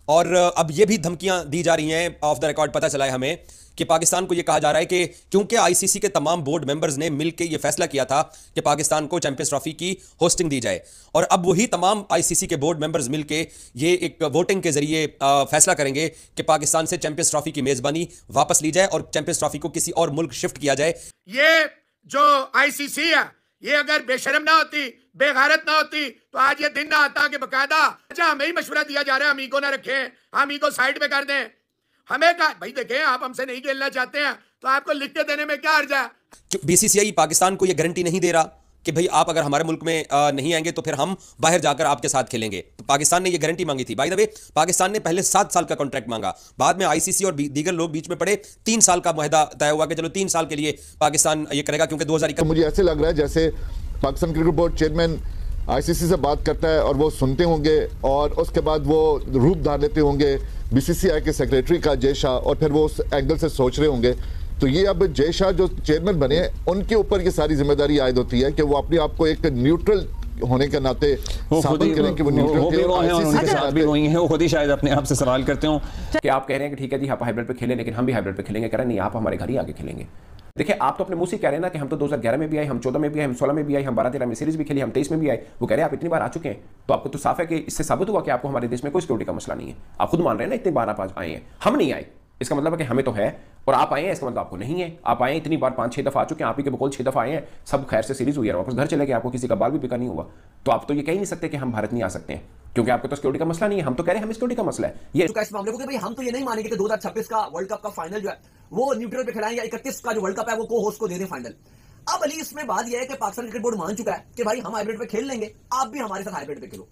और अब ये भी धमकियां दी जा रही हैं, ऑफ द रिकॉर्ड पता चला है हमें कि पाकिस्तान को ये कहा जा रहा है कि क्योंकि आईसीसी के तमाम बोर्ड मेंबर्स ने मिलकर ये फैसला किया था कि पाकिस्तान को चैंपियंस ट्रॉफी की होस्टिंग दी जाए, और अब वही तमाम आईसीसी के बोर्ड मेंबर्स मिलकर ये एक वोटिंग के जरिए फैसला करेंगे कि पाकिस्तान से चैंपियंस ट्रॉफी की मेजबानी वापस ली जाए और चैंपियंस ट्रॉफी को किसी और मुल्क शिफ्ट किया जाए। ये जो आईसीसी है, ये अगर बेशरम ना होती, बेगैरत ना होती, तो आज ये दिन ना आता कि बकायदा अच्छा हमें ही मशवरा दिया जा रहा है हम ईगो ना रखें, हम ईगो साइड में कर दें। हमें कहा भाई देखें आप हमसे नहीं खेलना चाहते हैं तो आपको लिख के देने में क्या अर्ज है। बीसीसीआई पाकिस्तान को यह गारंटी नहीं दे रहा कि भाई आप अगर हमारे मुल्क में नहीं आएंगे तो फिर हम बाहर जाकर आपके साथ खेलेंगे। तो पाकिस्तान ने यह गारंटी मांगी थी। बाय द वे, पाकिस्तान ने पहले 7 साल का कॉन्ट्रैक्ट मांगा, बाद में आईसीसी और दीगर लोग बीच में पड़े, 3 साल का मुआहदा तय हुआ कि चलो 3 साल के लिए पाकिस्तान ये करेगा, क्योंकि 2021 तो मुझे ऐसे लग रहा है जैसे Pakistan cricket board chairman ICC से बात करता है और वो सुनते होंगे और उसके बाद वो रूप धार लेते होंगे बीसीसीआई के सेक्रेटरी का जय शाह, और फिर वो उस एंगल से सोच रहे होंगे। तो ये अब जय शाह जो चेयरमैन बने उनके ऊपर ये सारी जिम्मेदारी आयद होती है कि वो अपने आप को एक न्यूट्रल होने के नाते साबित करें कि वो न्यूट्रल थे। उनके साथ भी वही है, वो खुद ही शायद अपने आप से सवाल करते हो कि आप कह रहे हैं कि ठीक है जी आप हाइब्रिड पे खेलें, लेकिन हम भी हाइब्रिड पे खेलेंगे। कह रहे नहीं, आप हमारे घर ही आके खेलेंगे। देखिए, आप तो अपने मुंह से कह रहे हैं ना कि हम तो 2011 में भी आए, हम 14 में भी आए, हम 16 में भी आए, हम 12-13 में सीरीज भी खेली, हम 23 में भी आए। वो कह रहे हैं आप इतनी बार आ चुके हैं, तो आपको तो साफ है कि इससे साबित हुआ कि आपको हमारे देश में कोई सिक्योरिटी का मसला नहीं है। आप खुद मान रहे हैं ना, इतनी बार आप आए हैं, हम नहीं आए, इसका मतलब है कि हमें तो है, और आप आए हैं इसका मतलब आपको नहीं है। आप आए इतनी बार, 5-6 दफा आ चुके हैं, आप ही के बकौल 6 दफा आए हैं, सब खैर से सीरीज हुई है, वापस घर चले गए, आपको किसी का बाल भी पिका नहीं हुआ। तो आप तो ये कह ही नहीं सकते कि हम भारत नहीं आ सकते हैं, क्योंकि आपको तो सिक्योरिटी का मसला नहीं है। हम तो कह रहे हैं हमें सिक्योरिटी का मसला है। ये इस मामले को कि भाई हम तो ये नहीं मानेंगे कि 2026 का वर्ल्ड कप का फाइनल जो है वो न्यूट्रल पे खिलाएं, या 31 का जो वर्ल्ड कप है वो को होस्ट को दे दें फाइनल। अब अली इसमें बात यह है कि पाकिस्तान क्रिकेट बोर्ड मान चुका है कि भाई हम हाइब्रिड पे खेल लेंगे, आप भी हमारे साथ हाइब्रिड पे खेलो।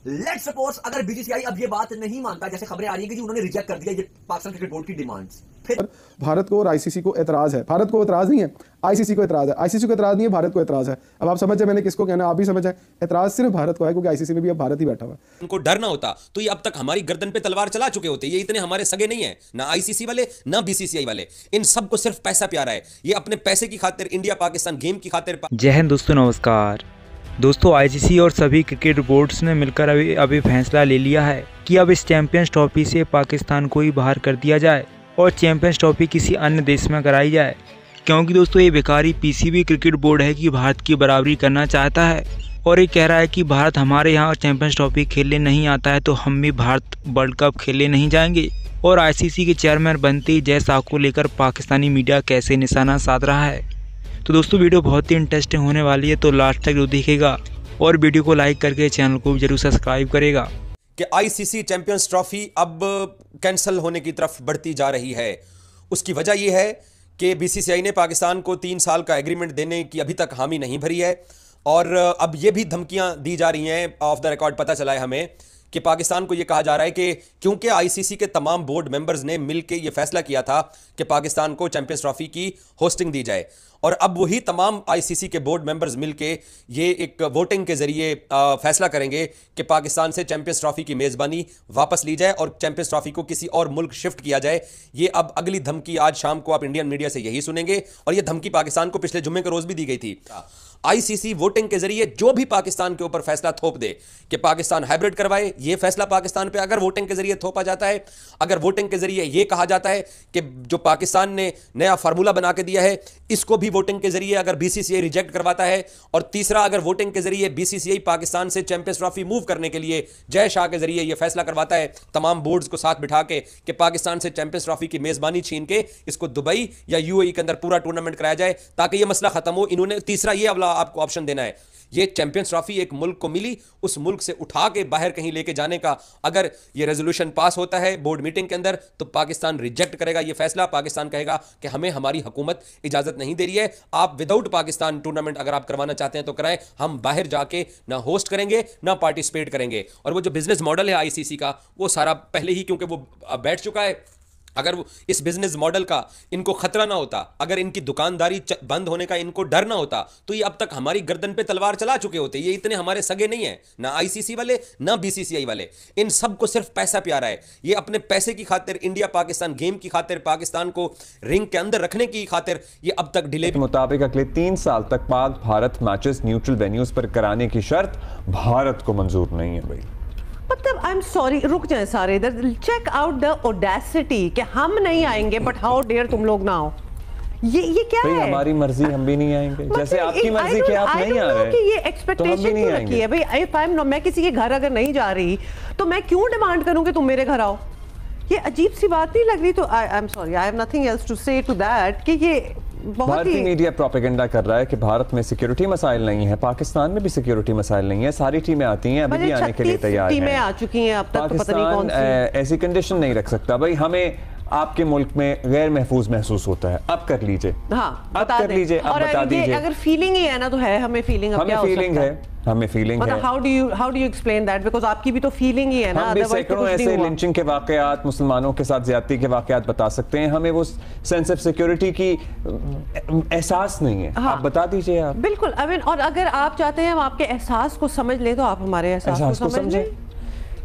लेट्स सपोज अगर बीसीसीआई अब ये बात नहीं मानता, जैसे खबरें आ रही है कि जी उन्होंने रिजेक्ट कर दिया ये पाकिस्तान क्रिकेट बोर्ड की डिमांड्स, फिर भारत को और आईसीसी को एतराज है। भारत को एतराज नहीं है, आईसीसी को एतराज है। आईसीसी को एतराज नहीं है, भारत को एतराज है। अब आप समझ जाए मैंने किसको कहना, आप भी समझ जाए। एतराज सिर्फ भारत को है, क्योंकि आईसीसी में भी अब भारत ही बैठा हुआ है। उनको डर ना होता तो ये अब तक हमारी गर्दन पे तलवार चला चुके होते। ये इतने हमारे सगे नहीं है, ना आईसीसी वाले ना बीसीसीआई वाले। इन सबको सिर्फ पैसा प्यारा है। ये अपने पैसे की खातिर इंडिया पाकिस्तान गेम की खातिर। जय हिंद दोस्तों, नमस्कार दोस्तों। आईसीसी और सभी क्रिकेट बोर्ड्स ने मिलकर अभी फैसला ले लिया है कि अब इस चैंपियंस ट्रॉफी से पाकिस्तान को ही बाहर कर दिया जाए और चैंपियंस ट्रॉफी किसी अन्य देश में कराई जाए, क्योंकि दोस्तों ये बेकारी पीसीबी क्रिकेट बोर्ड है कि भारत की बराबरी करना चाहता है और ये कह रहा है कि भारत हमारे यहाँ चैंपियंस ट्रॉफी खेलने नहीं आता है तो हम भी भारत वर्ल्ड कप खेलने नहीं जाएंगे। और आईसीसी के चेयरमैन बनते ही जय शाह को लेकर पाकिस्तानी मीडिया कैसे निशाना साध रहा है। तो दोस्तों वीडियो बहुत ही इंटरेस्टिंग होने वाली है, तो लास्ट तक जरूर दिखेगा और वीडियो को लाइक करके चैनल को भी जरूर सब्सक्राइब करेगा। कि आईसीसी चैंपियंस ट्रॉफी अब कैंसिल होने की तरफ बढ़ती जा रही है। उसकी वजह यह है कि बीसीसीआई ने पाकिस्तान को 3 साल का एग्रीमेंट देने की अभी तक हामी नहीं भरी है, और अब ये भी धमकियां दी जा रही हैं, ऑफ द रिकॉर्ड पता चला है हमें कि पाकिस्तान को यह कहा जा रहा है कि क्योंकि आईसीसी के तमाम बोर्ड मेंबर्स ने मिलकर यह फैसला किया था कि पाकिस्तान को चैंपियंस ट्रॉफी की होस्टिंग दी जाए, और अब वही तमाम आईसीसी के बोर्ड मेंबर्स मिलके ये एक वोटिंग के जरिए फैसला करेंगे कि पाकिस्तान से चैंपियंस ट्रॉफी की मेज़बानी वापस ली जाए और चैंपियंस ट्रॉफी को किसी और मुल्क शिफ्ट किया जाए। ये अब अगली धमकी आज शाम को आप इंडियन मीडिया से यही सुनेंगे, और ये धमकी पाकिस्तान को पिछले जुम्मे के रोज भी दी गई थी। आईसीसी वोटिंग के जरिए जो भी पाकिस्तान के ऊपर फैसला थोप दे कि पाकिस्तान हाइब्रिड करवाए, ये फैसला पाकिस्तान पे अगर वोटिंग के जरिए थोपा जाता है, अगर वोटिंग के जरिए ये कहा जाता है कि जो पाकिस्तान ने नया फार्मूला बना के दिया है इसको भी वोटिंग के जरिए अगर बीसीसीआई रिजेक्ट करवाता है, और तीसरा अगर वोटिंग के जरिए बीसीसीआई पाकिस्तान से चैंपियंस ट्रॉफी मूव करने के लिए जय शाह के जरिए ये फैसला करवाता है तमाम बोर्ड्स को साथ बिठा के कि पाकिस्तान से चैंपियंस ट्रॉफी की मेजबानी छीन के इसको दुबई या यूएई के अंदर पूरा टूर्नामेंट कराया जाए ताकि ये मसला खत्म हो। इन्होंने तीसरा ये अगला आपको ऑप्शन देना है। ये चैंपियंस ट्रॉफी एक मुल्क को मिली, उस मुल्क से उठा के बाहर कहीं लेके जाने का अगर ये रेजोल्यूशन पास होता है बोर्ड मीटिंग के अंदर तो पाकिस्तान रिजेक्ट करेगा ये फैसला। पाकिस्तान कहेगा कि हमें हमारी हुकूमत इजाजत नहीं दे रही है, आप विदाउट पाकिस्तान टूर्नामेंट अगर आप करवाना चाहते हैं तो कराएं, हम बाहर जाके ना होस्ट करेंगे ना पार्टिसिपेट करेंगे। और वो जो बिजनेस मॉडल है आईसीसी का वो सारा पहले ही क्योंकि वो बैठ चुका है, अगर इस बिजनेस मॉडल का इनको खतरा ना होता, अगर इनकी दुकानदारी बंद होने का इनको डर ना होता तो ये अब तक हमारी गर्दन पे तलवार चला चुके होते। ये इतने हमारे सगे नहीं है, ना आईसीसी वाले ना बीसीसीआई वाले। इन सबको सिर्फ पैसा प्यारा है। ये अपने पैसे की खातिर इंडिया पाकिस्तान गेम की खातिर पाकिस्तान को रिंग के अंदर रखने की खातिर ये अब तक डिले के मुताबिक अगले 3 साल तक Pak Bharat matches neutral venues पर कराने की शर्त भारत को मंजूर नहीं है भाई। मतलब आई एम सॉरी, रुक जाए सारे इधर, चेक आउट द ऑडेसिटी कि हम नहीं आएंगे बट हाउ डेयर तुम लोग ना आओ। ये क्या है? हमारी मर्जी, हम भी नहीं आएंगे। जैसे आपकी मर्जी कि आप नहीं आ रहे, कि ये एक्सपेक्टेशन क्यों रखी है भाई? इफ आई एम मैं किसी के घर अगर नहीं जा रही तो मैं क्यों डिमांड करूं कि तुम मेरे घर आओ? ये अजीब सी बात नहीं लग रही? तो I am sorry, I have nothing else to say to that कि ये भारतीय मीडिया प्रोपेगेंडा कर रहा है कि भारत में सिक्योरिटी मसाइल नहीं है, पाकिस्तान में भी सिक्योरिटी मसाइल नहीं है, सारी टीमें आती हैं, अभी भी आने के लिए तैयार हैं। टीमें आ चुकी हैं अब तक, तो पता नहीं कौन सी ऐसी कंडीशन नहीं रख सकता भाई। हमें आपके मुल्क में गैर महफूज महसूस होता है, अब कर लीजिए। हाँ, अब कर लीजिए, अब बता दीजिए। अगर फीलिंग ही है ना तो है, हमें फीलिंग अब क्या हो सकता है? हमें फीलिंग है। How do you explain that? Because आपकी भी तो फीलिंग ही है ना, अदरवाइज तो कुछ नहीं हुआ। लिंचिंग के वाकयात, मुसलमानों के साथ ज्यादती के वाकयात बता सकते हैं, हमें वो सेंस ऑफ सिक्योरिटी की एहसास नहीं है। आप बता दीजिए। आप बिल्कुल, आई मीन, और अगर आप चाहते हैं हम आपके एहसास को समझ लें तो आप हमारे एहसास को समझ लें।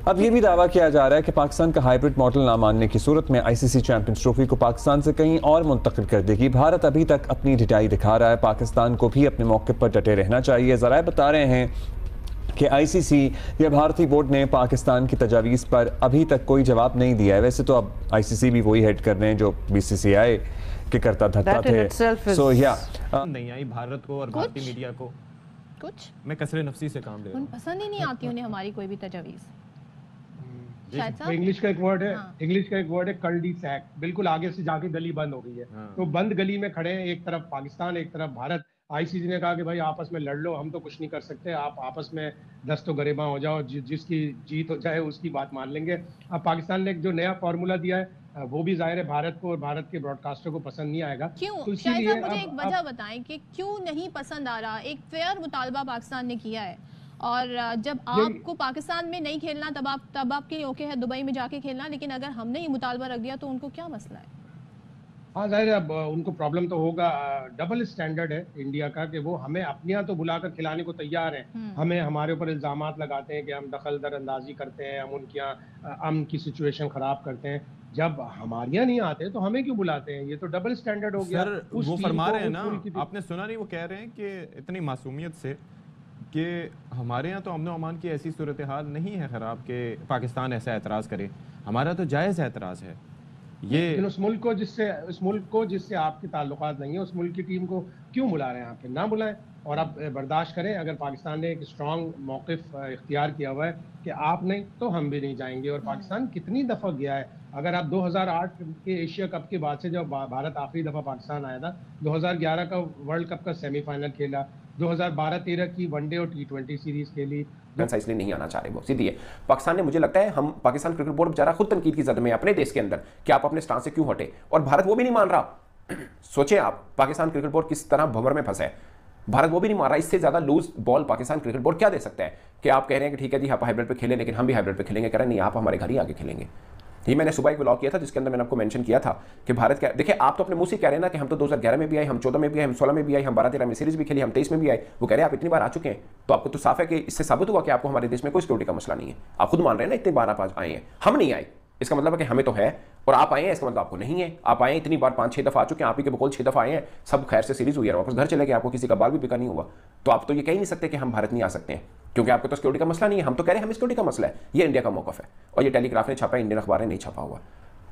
अब ये भी दावा किया जा रहा है कि पाकिस्तान का हाइब्रिड मॉडल ना मानने की सूरत में आईसीसी चैंपियंस ट्रॉफी को पाकिस्तान से कहीं और मुंतकिल कर देगी। भारत अभी तक अपनी ढिठाई दिखा रहा है, पाकिस्तान को भी अपने मौके पर डटे रहना चाहिए। ज़राए बता रहे हैं कि आईसीसी या भारतीय बोर्ड ने पाकिस्तान की तजावीज़ पर अभी तक कोई जवाब नहीं दिया है। वैसे तो अब आईसीसी भी वही हेड कर रहे हैं जो बीसीसीआई के करता धरता थे। सो या नहीं आई भारत को और भारतीय मीडिया को कुछ, मैं कसरे नफसी से काम ले रहा हूं। पसंद ही नहीं आती उन्हें हमारी कोई भी तजावीज़। इंग्लिश का एक वर्ड है, इंग्लिश का एक वर्ड है कल्डी सैक। बिल्कुल आगे से जाके गली बंद हो गई है, तो बंद गली में खड़े हैं, एक तरफ पाकिस्तान एक तरफ भारत। आईसीसी ने कहा कि भाई आपस में लड़ लो, हम तो कुछ नहीं कर सकते, आप आपस में दस्तो गरेबां हो जाओ, जिसकी जीत हो जाए उसकी बात मान लेंगे। अब पाकिस्तान ने एक जो नया फार्मूला दिया है वो भी जाहिर है भारत को और भारत के ब्रॉडकास्टर को पसंद नहीं आएगा। क्यों? तो शायद आप मुझे एक वजह बताएं कि क्यों नहीं पसंद आ रहा। एक फेयर मुतालबा पाकिस्तान ने किया है, और जब आपको पाकिस्तान में नहीं खेलना तब आपके लिए ओके है दुबई में जाके खेलना, लेकिन अगर हमने ये मुतालबा रख दिया तो उनको क्या मसला है? हाँ जाहिर है, अब उनको प्रॉब्लम तो होगा। डबल स्टैंडर्ड है इंडिया का कि वो हमें अपने यहाँ तो बुलाकर खिलाने को तैयार हैं, हमें हमारे ऊपर इल्जामात लगाते हैं कि हम दखल दरअंदाजी करते हैं, हम उनके यहाँ अमन की सिचुएशन खराब करते हैं। जब हमारे यहाँ नहीं आते तो हमें क्यों बुलाते हैं? ये तो डबल स्टैंडर्ड हो गया। सर वो फरमा रहे हैं ना, आपने सुना नहीं, वो कह रहे हैं कि इतनी मासूमियत से कि हमारे यहाँ तो अमन व अमान की ऐसी सूरत हाल नहीं है ख़राब कि पाकिस्तान ऐसा एतराज़ करे, हमारा तो जायज़ एतराज़ है। ये उस मुल्क को जिससे आपके ताल्लुकात नहीं है, उस मुल्क की टीम को क्यों बुला रहे हैं? आप ना बुलाएं और आप बर्दाश्त करें। अगर पाकिस्तान ने एक स्ट्रॉन्ग मौक़िफ़ इख्तियार किया हुआ है कि आप नहीं तो हम भी नहीं जाएंगे। और पाकिस्तान कितनी दफ़ा गया है, अगर आप 2008 के एशिया कप के बाद से जब भारत आखिरी दफ़ा पाकिस्तान आया था, 2011 का वर्ल्ड कप का सेमीफाइनल खेला, 2012-13 की वनडे और T20 सीरीज खेली। इसलिए नहीं आना चाह रहे, वो सीधी है। पाकिस्तान ने, मुझे लगता है हम पाकिस्तान क्रिकेट बोर्ड बेचारा खुद तनकीद की जद में अपने देश के अंदर कि आप अपने स्टांस से क्यों हटे, और भारत वो भी नहीं मान रहा। सोचें आप, पाकिस्तान क्रिकेट बोर्ड किस तरह भंवर में फंसा है, भारत वो भी नहीं मान रहा। इससे ज्यादा loose ball Pakistan cricket board क्या दे सकता है कि आप कह रहे हैं कि ठीक है जी आप हाइब्रिड पे खेलें लेकिन हम भी हाइब्रिड पे खेलेंगे, कह रहे नहीं आप हमारे घर ही आके खेलेंगे। ये मैंने सुबह एक ब्लॉग किया था जिसके अंदर मैंने आपको मेंशन किया था कि भारत क्या, देखिए आप तो अपने मुंह से कह रहे हैं ना कि हम तो 2011 में भी आए, हम 14 में भी आए, हम 16 में भी आए, हम 12-13 में सीरीज भी खेली, हम 23 में भी आए। वो कह रहे हैं आप इतनी बार आ चुके हैं, तो आपको तो साफ है कि इससे साबित हुआ कि आपको हमारे देश में कोई सिक्योरिटी का मसला नहीं है। आप खुद मान रहे हैं ना इतनी बार आप आए हैं, हम नहीं आए, इसका मतलब है कि हमें तो है, और आप आए हैं इसका मतलब आपको नहीं है। आप आए इतनी बार 5-6 दफा आ चुके हैं, आप ही के बकौल 6 दफा आए हैं, सब खैर से सीरीज हुई है, वापस घर चले गए, आपको किसी का बाल भी पिका नहीं हुआ। तो आप तो ये कह ही नहीं सकते कि हम भारत नहीं आ सकते हैं, क्योंकि आपको तो सिक्योरिटी का मसला नहीं है। हम तो कह रहे हैं हमें सिक्योरिटी का मसला है, ये इंडिया का मौकफ है, और ये टेलीग्राफ ने छापा है, इंडियन अखबार ने नहीं छापा हुआ।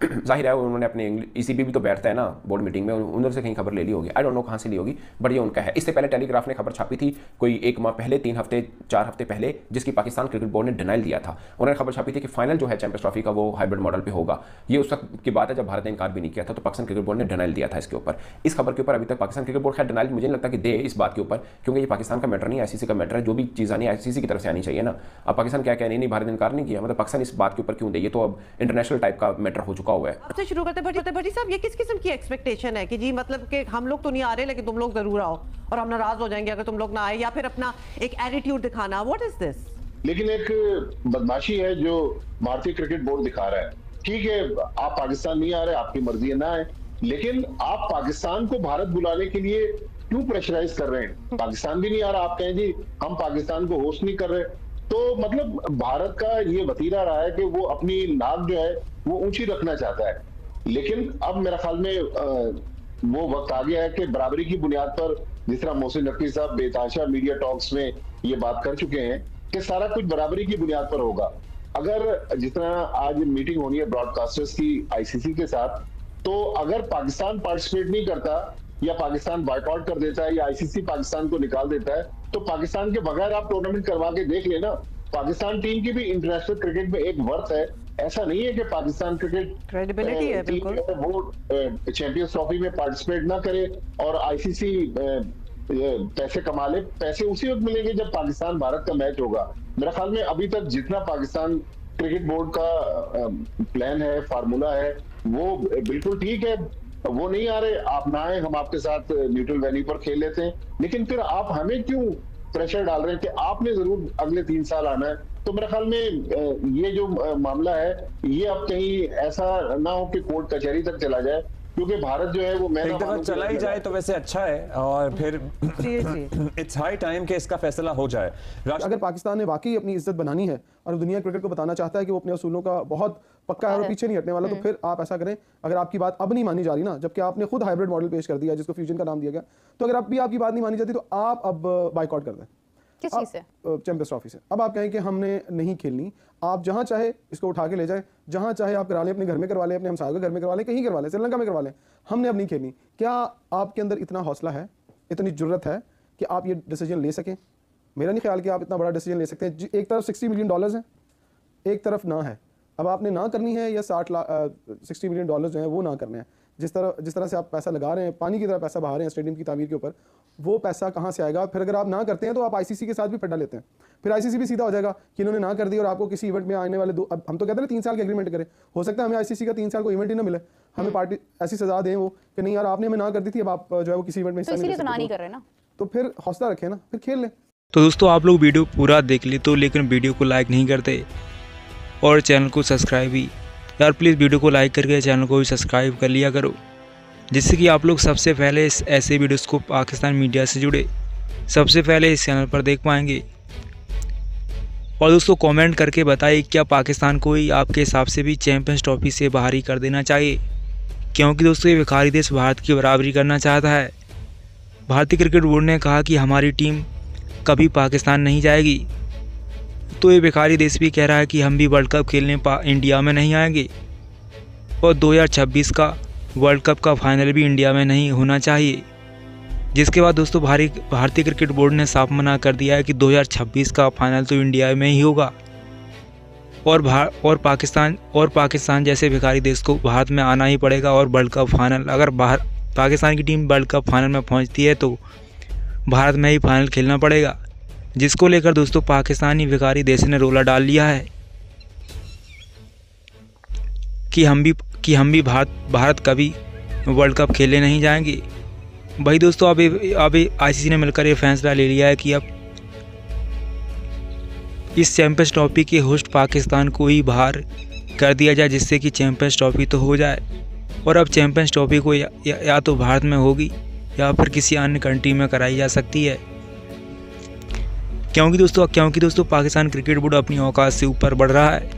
जाहिर है उन्होंने अपने ईसीबी भी तो बैठता है ना बोर्ड मीटिंग में, उधर से कहीं खबर ले ली होगी, आई डोंट नो कहाँ से ली होगी, बट ये उनका है। इससे पहले टेलीग्राफ ने खबर छापी थी कोई 1 माह पहले, 3 हफ्ते 4 हफ्ते पहले, जिसकी पाकिस्तान क्रिकेट बोर्ड ने डिनाइल दिया था। उन्होंने खबर छापी थी कि फाइनल जो है चैंपियंस ट्रॉफी का वो हाइब्रिड मॉडल पे होगा। ये उस वक्त की बात है जब भारत ने इनकार भी नहीं किया था, तो पाकिस्तान क्रिकेट बोर्ड ने डिनाइल दिया था इसके ऊपर। इस खबर के ऊपर अभी तक पाकिस्तान क्रिकेट बोर्ड खैर डिनाइल मुझे नहीं लगता कि दे इस बात के ऊपर, क्योंकि ये पाकिस्तान का मैटर नहीं है, आईसीसी का मैटर है। जो भी चीज़ आनी आईसीसी की तरफ से आनी चाहिए ना। अब पाकिस्तान क्या नहीं भारत ने इनकार नहीं किया, मतलब पाकिस्तान इस बात के ऊपर क्यों दे, ये तो अब इंटरनेशनल टाइप का मैटर हो चुका हुआ है। भट्टी साहब, ये किस किस्म की एक्सपेक्टेशन है कि जी मतलब कि हम लोग तो नहीं आ रहे लेकिन तुम लोग जरूर आओ और हम नाराज हो जाएंगे अगर तुम लोग ना आए, या फिर अपना एक एटीट्यूड दिखाना, व्हाट इज दिस? लेकिन एक बदमाशी है जो भारतीय क्रिकेट बोर्ड दिखा रहा है। ठीक है आप पाकिस्तान नहीं आ रहे, आपकी मर्जी है ना है, लेकिन आप पाकिस्तान को भारत बुलाने के लिए क्यों प्रेशराइज कर रहे हैं? पाकिस्तान भी नहीं आ रहा, आप कहें जी हम पाकिस्तान को होस्ट नहीं कर रहे, तो मतलब भारत का ये वतीरा रहा है कि वो अपनी नाक जो है वो ऊंची रखना चाहता है। लेकिन अब मेरा ख्याल में वो वक्त आ गया है कि बराबरी की बुनियाद पर, जिस तरह मोहसिन नकवी साहब बेताशा मीडिया टॉक्स में ये बात कर चुके हैं कि सारा कुछ बराबरी की बुनियाद पर होगा। अगर जितना आज मीटिंग होनी है ब्रॉडकास्टर्स की आईसीसी के साथ, तो अगर पाकिस्तान पार्टिसिपेट नहीं करता या पाकिस्तान बॉयकॉट कर देता है या आईसीसी पाकिस्तान को निकाल देता है, तो पाकिस्तान के बगैर आप टूर्नामेंट करवा के देख लेना। पाकिस्तान टीम की भी इंटरनेशनल क्रिकेट में एक वर्थ है। ऐसा नहीं है कि पाकिस्तान क्रिकेट क्रेडिबिलिटी है बिल्कुल, वो चैंपियंस ट्रॉफी में पार्टिसिपेट ना करे और आईसीसी पैसे कमा ले। पैसे उसी वक्त मिलेंगे जब पाकिस्तान भारत का मैच होगा। मेरा ख्याल में अभी तक जितना पाकिस्तान क्रिकेट बोर्ड का प्लान है, फार्मूला है, वो बिल्कुल ठीक है। वो नहीं आ रहे, आप ना आए, हम आपके साथ न्यूट्रल वेन्यू पर खेल लेते हैं। लेकिन फिर आप हमें क्यों प्रेशर डाल रहे हैं कि आपने जरूर अगले 3 साल आना है? तो मेरे ख्याल में ये जो मामला है, ये अब कहीं ऐसा ना हो कि कोर्ट कचहरी तक चला जाए, क्योंकि भारत जो है वो एक दफा चला ही जाए तो वैसे अच्छा है, और फिर इट्स हाई टाइम कि इसका फैसला हो जाए। अगर पाकिस्तान ने वाकई अपनी इज्जत बनानी है और दुनिया क्रिकेट को बताना चाहता है कि वो अपने असूलों का बहुत पक्का है और पीछे नहीं हटने वाला, तो फिर आप ऐसा करें। अगर आपकी बात अब नहीं मानी जा रही ना, जबकि आपने खुद हाइब्रिड मॉडल पेश कर दिया जिसको फ्यूजन का नाम दिया गया, तो अगर अब भी आपकी बात नहीं मानी जाती तो आप अब बाइकआउट कर दें। किस चीज से? चैंपियंस ट्रॉफी से। अब आप कहें कि हमने नहीं खेलनी, आप जहां चाहे इसको उठा के ले जाए, जहां चाहे आप करा लें, अपने घर में करवा लें, अपने हमसायों के घर में करवा लें, कहीं करवा लें, श्रीलंका में करवा लें, हमने अब नहीं खेलनी। क्या आपके अंदर इतना हौसला है, इतनी जुर्रत है कि आप ये डिसीजन ले सकें? मेरा नहीं ख्याल कि आप इतना बड़ा डिसीजन ले सकते हैं। एक तरफ $60 मिलियन है, एक तरफ ना है। अब आपने ना करनी है या $60 मिलियन जो है वो ना करने हैं। जिस तरह से आप पैसा लगा रहे हैं, पानी की तरह पैसा बहा रहे हैं स्टेडियम की तामीर के ऊपर, वो पैसा कहाँ से आएगा? फिर अगर आप ना करते हैं तो आप आईसीसी के साथ भी फड्डा लेते हैं, फिर आईसीसी भी सीधा हो जाएगा कि इन्होंने ना कर दी और आपको किसी इवेंट में आने वाले अब हम तो कहते हैं 3 साल के एग्रीमेंट करें। हो सकता है हमें आईसीसी का 3 साल को इवेंट ही ना मिले, हमें पार्टी ऐसी सजा दें वो कि नहीं यार आपने हमें ना कर दी थी, अब आप जो है वो किसी इवेंट में नहीं कर रहे ना, तो फिर हौसला रखें ना, फिर खेल लें। तो दोस्तों आप लोग वीडियो पूरा देख ली तो, लेकिन वीडियो को लाइक नहीं करते और चैनल को सब्सक्राइब भी, यार प्लीज़ वीडियो को लाइक करके चैनल को भी सब्सक्राइब कर लिया करो, जिससे कि आप लोग सबसे पहले ऐसे वीडियोस को पाकिस्तान मीडिया से जुड़े सबसे पहले इस चैनल पर देख पाएंगे। और दोस्तों कमेंट करके बताइए क्या पाकिस्तान को ही आपके हिसाब से भी चैंपियंस ट्रॉफी से बाहर ही कर देना चाहिए? क्योंकि दोस्तों ये भिखारी देश भारत की बराबरी करना चाहता है। भारतीय क्रिकेट बोर्ड ने कहा कि हमारी टीम कभी पाकिस्तान नहीं जाएगी, तो ये भिखारी देश भी कह रहा है कि हम भी वर्ल्ड कप खेलने इंडिया में नहीं आएंगे और 2026 का वर्ल्ड कप का फाइनल भी इंडिया में नहीं होना चाहिए। जिसके बाद दोस्तों भारतीय क्रिकेट बोर्ड ने साफ मना कर दिया है कि 2026 का फाइनल तो इंडिया में ही होगा और पाकिस्तान जैसे भिखारी देश को भारत में आना ही पड़ेगा और वर्ल्ड कप फाइनल, अगर पाकिस्तान की टीम वर्ल्ड कप फाइनल में पहुंचती है तो भारत में ही फाइनल खेलना पड़ेगा। जिसको लेकर दोस्तों पाकिस्तानी भिखारी देश ने रोला डाल लिया है कि हम भी भारत कभी वर्ल्ड कप खेलने नहीं जाएंगे। भाई दोस्तों अभी आईसीसी ने मिलकर ये फैसला ले लिया है कि अब इस चैंपियंस ट्रॉफी के होस्ट पाकिस्तान को ही बाहर कर दिया जाए, जिससे कि चैंपियंस ट्रॉफी तो हो जाए और अब चैंपियंस ट्रॉफी को या तो भारत में होगी या फिर किसी अन्य कंट्री में कराई जा सकती है। क्योंकि दोस्तों पाकिस्तान क्रिकेट बोर्ड अपनी औकात से ऊपर बढ़ रहा है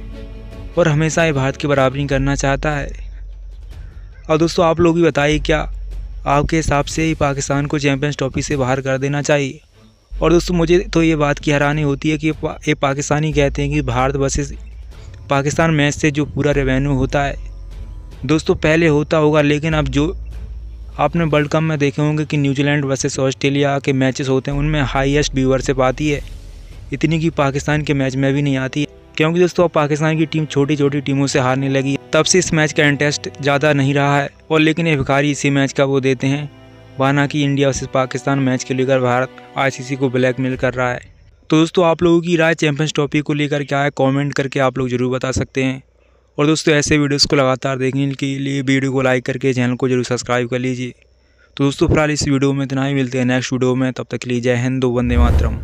और हमेशा ये भारत की बराबरी करना चाहता है। और दोस्तों आप लोग भी बताइए क्या आपके हिसाब से ही पाकिस्तान को चैंपियंस ट्रॉफी से बाहर कर देना चाहिए? और दोस्तों मुझे तो ये बात की हैरानी होती है कि ये पाकिस्तानी कहते हैं कि भारत वर्सेस पाकिस्तान मैच से जो पूरा रेवेन्यू होता है दोस्तों पहले होता होगा, लेकिन अब जो आपने वर्ल्ड कप में देखे होंगे कि न्यूजीलैंड वर्सेस ऑस्ट्रेलिया के मैचेस होते हैं उनमें हाईएस्ट व्यूअरशिप आती है, इतनी की पाकिस्तान के मैच में भी नहीं आती है। क्योंकि दोस्तों अब पाकिस्तान की टीम छोटी छोटी टीमों से हारने लगी, तब से इस मैच का इंटरेस्ट ज़्यादा नहीं रहा है। और लेकिन ये भिखारी इसी मैच का वो देते हैं बहाना कि इंडिया वर्सेस पाकिस्तान मैच के लेकर भारत आईसीसी को ब्लैकमेल कर रहा है। तो दोस्तों आप लोगों की राय चैंपियंस ट्रॉफी को लेकर क्या है, कमेंट करके आप लोग ज़रूर बता सकते हैं। और दोस्तों ऐसे वीडियोज़ को लगातार देखने के लिए वीडियो को लाइक करके चैनल को जरूर सब्सक्राइब कर लीजिए। तो दोस्तों फिलहाल इस वीडियो में इतना ही, मिलते हैं नेक्स्ट वीडियो में, तब तक के लिए जय हिंद, वंदे मातरम।